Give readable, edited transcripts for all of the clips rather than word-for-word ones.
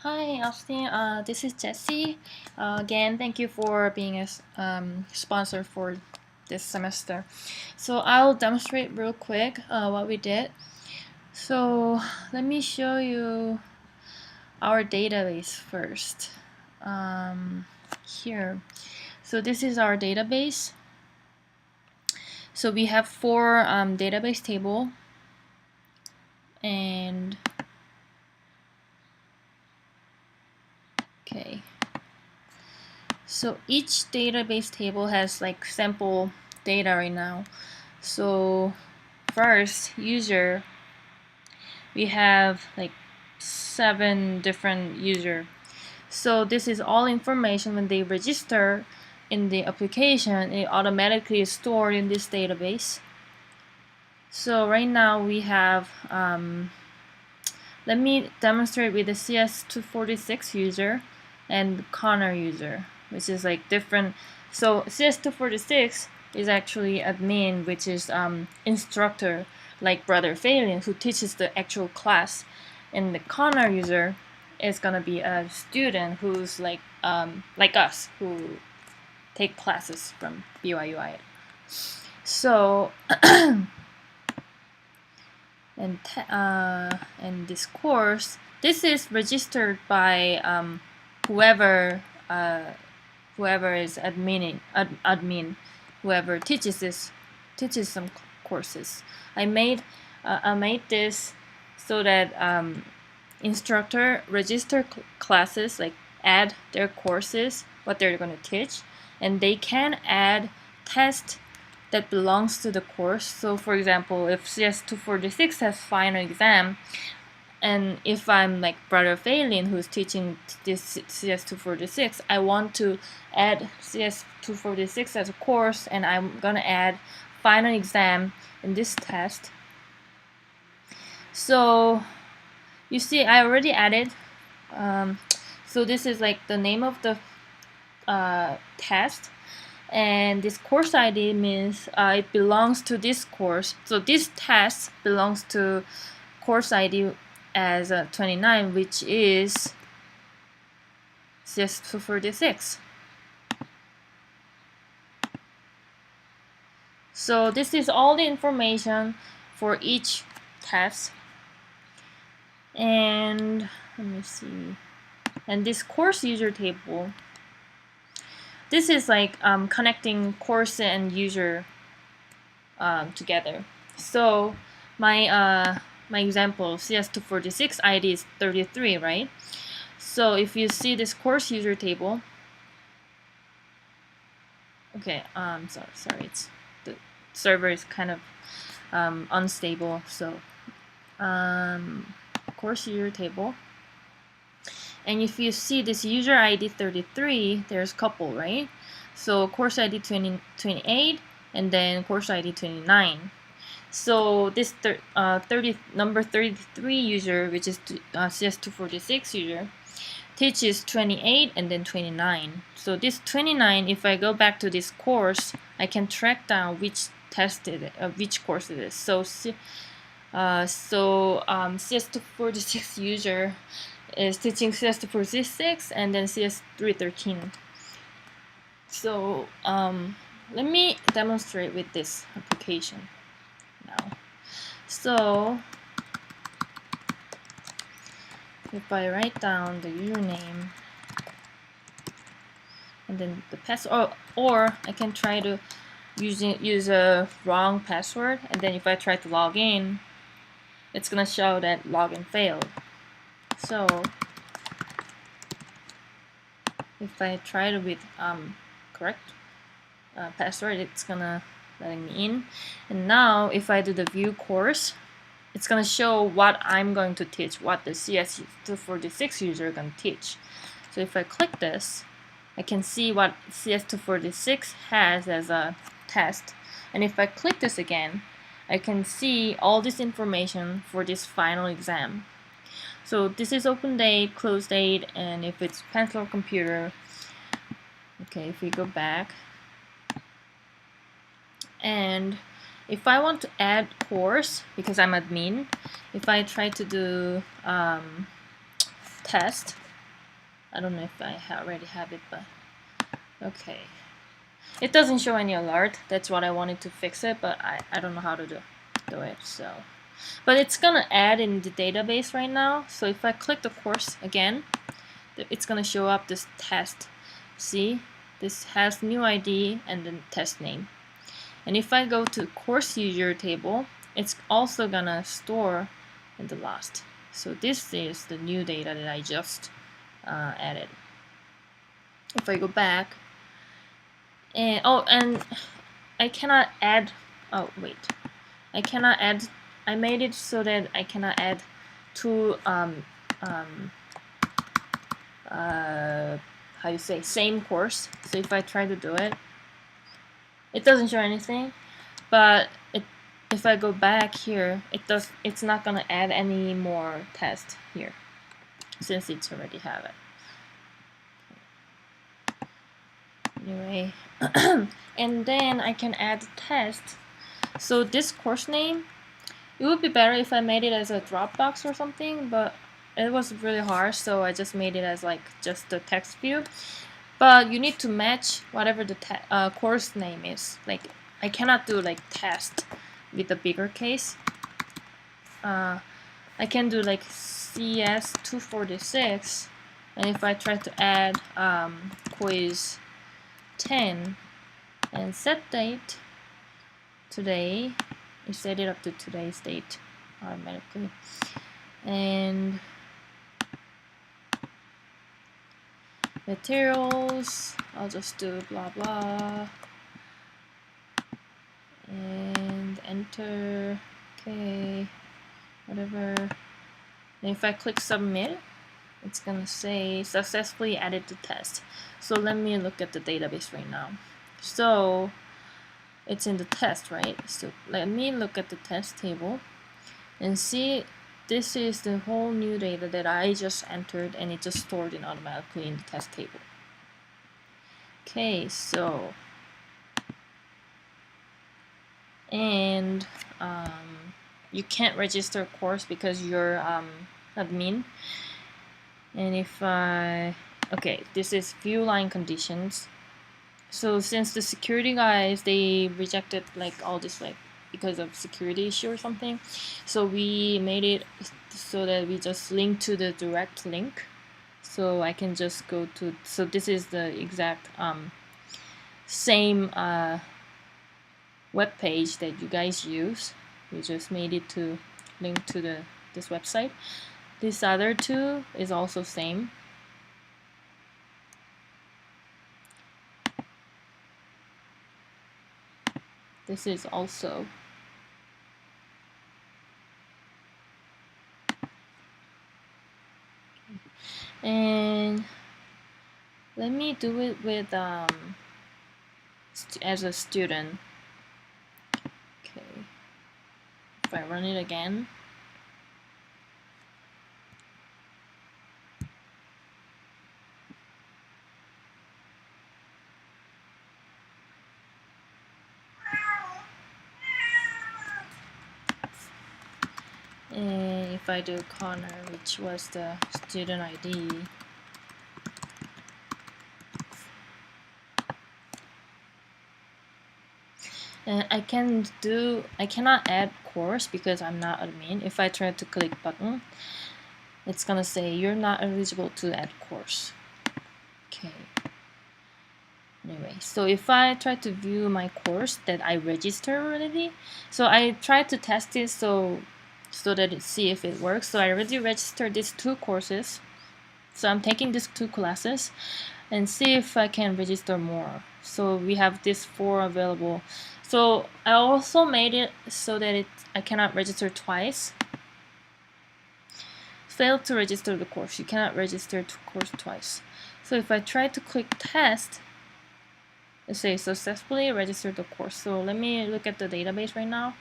Hi, Austin. This is Jessie. Again, thank you for being a sponsor for this semester. So I'll demonstrate real quick what we did. So let me show you our database first. Here. So this is our database. So we have four database table, and okay. So each database table has like sample data right now. So first, user, we have like 7 different user. So this is all information when they register in the application, it automatically is stored in this database. So right now we have, let me demonstrate with the cs246 user and Connor user, which is like different. So cs246 is actually admin, which is instructor, like Brother Phelan, who teaches the actual class, and the Connor user is gonna be a student who's like us, who take classes from BYUI. So and this course, this is registered by whoever whoever is admin, whoever teaches some courses. I made this so that instructor register classes, like add their courses, what they're going to teach, and they can add test that belongs to the course. So for example, if CS246 has final exam, and if I'm like Brother Phelan, who's teaching this CS246, I want to add CS246 as a course, and I'm gonna add final exam in this test. So you see, I already added. So this is like the name of the test, and this course ID means it belongs to this course. So this test belongs to course ID as 29, which is CS246. So this is all the information for each test. And let me see. And this course user table, this is like connecting course and user together. So my example, CS246 ID is 33, right? So if you see this course user table, okay, sorry, it's the server is kind of unstable. So course user table, and if you see this user ID 33, there's couple, right? So course ID 28 and then course ID 29. So this number 33 user, which is CS246 user, teaches 28 and then 29. So this 29, if I go back to this course, I can track down which test which course it is. So CS246 user is teaching CS246 and then CS313. So let me demonstrate with this application now. So if I write down the username and then the password, or I can try to use a wrong password, and then if I try to log in, it's gonna show that login failed. So if I try it with correct password, it's gonna letting me in. And now if I do the view course, it's gonna show what I'm going to teach, what the CS246 user is gonna teach. So if I click this, I can see what CS246 has as a test. And if I click this again, I can see all this information for this final exam. So this is open date, close date, and if it's pencil or computer. Okay, if we go back, and if I want to add course, because I'm admin, if I try to do test, I don't know if I already have it, but okay. It doesn't show any alert. That's what I wanted to fix it, but I don't know how to do it. So, but it's gonna add in the database right now. So if I click the course again, it's gonna show up this test. See, this has new ID and then test name. And if I go to course user table, it's also gonna store in the last. So this is the new data that I just added. If I go back, and and I cannot add. Oh wait, I cannot add. I made it so that I cannot add two how you say, same course. So if I try to do it, it doesn't show anything. But if I go back here, it's not gonna add any more tests here since it's already have it. Anyway, and then I can add test. So this course name, it would be better if I made it as a Dropbox or something, but it was really hard, so I just made it as like just the text view. But you need to match whatever the course name is. Like I cannot do like test with the bigger case. I can do like cs246, and if I try to add quiz 10 and set date today, you set it up to today's date automatically, and materials, I'll just do blah blah and enter. Okay, whatever. And if I click submit, it's gonna say successfully added to test. So let me look at the database right now. So it's in the test, right? So let me look at the test table and see, this is the whole new data that I just entered, and it just stored it automatically in the test table. Okay, so and you can't register a course because you're admin. And if I, okay, this is view line conditions. So since the security guys, they rejected like all this like because of security issue or something, so we made it so that we just link to the direct link. So I can just go to, so this is the exact same web page that you guys use. We just made it to link to this website. This other two is also same. This is also. And let me do it with as a student. Okay, if I run it again, and if I do Connor, which was the student ID, and I cannot add course because I'm not admin. If I try to click button, it's gonna say you're not eligible to add course. Okay. Anyway, so if I try to view my course that I registered already, so I tried to test it so that it see if it works. So I already registered these two courses. So I'm taking these two classes and see if I can register more. So we have these 4 available. So I also made it so that I cannot register twice. Failed to register the course. You cannot register the course twice. So if I try to click test, it says successfully registered the course. So let me look at the database right now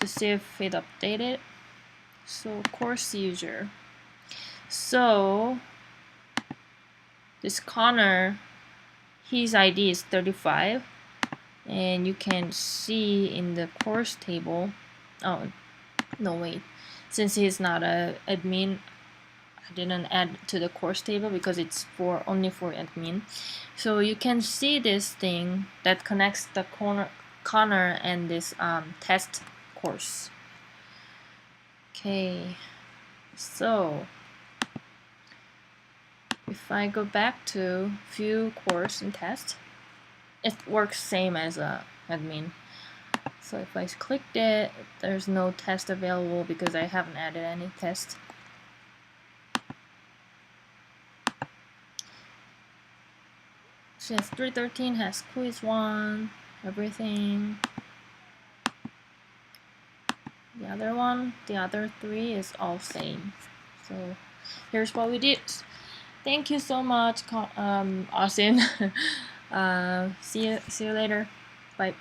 to see if it updated. So course user. So this Connor, his ID is 35, and you can see in the course table, oh no wait, since he's not a admin, I didn't add to the course table because it's for only for admin. So you can see this thing that connects the corner and this test course. Okay, so if I go back to view course and test, it works same as admin. So if I clicked it, there's no test available because I haven't added any test. cs313 has quiz 1, everything. The other one, the other 3 is all same. So here's what we did. Thank you so much, Austin. See you later. Bye.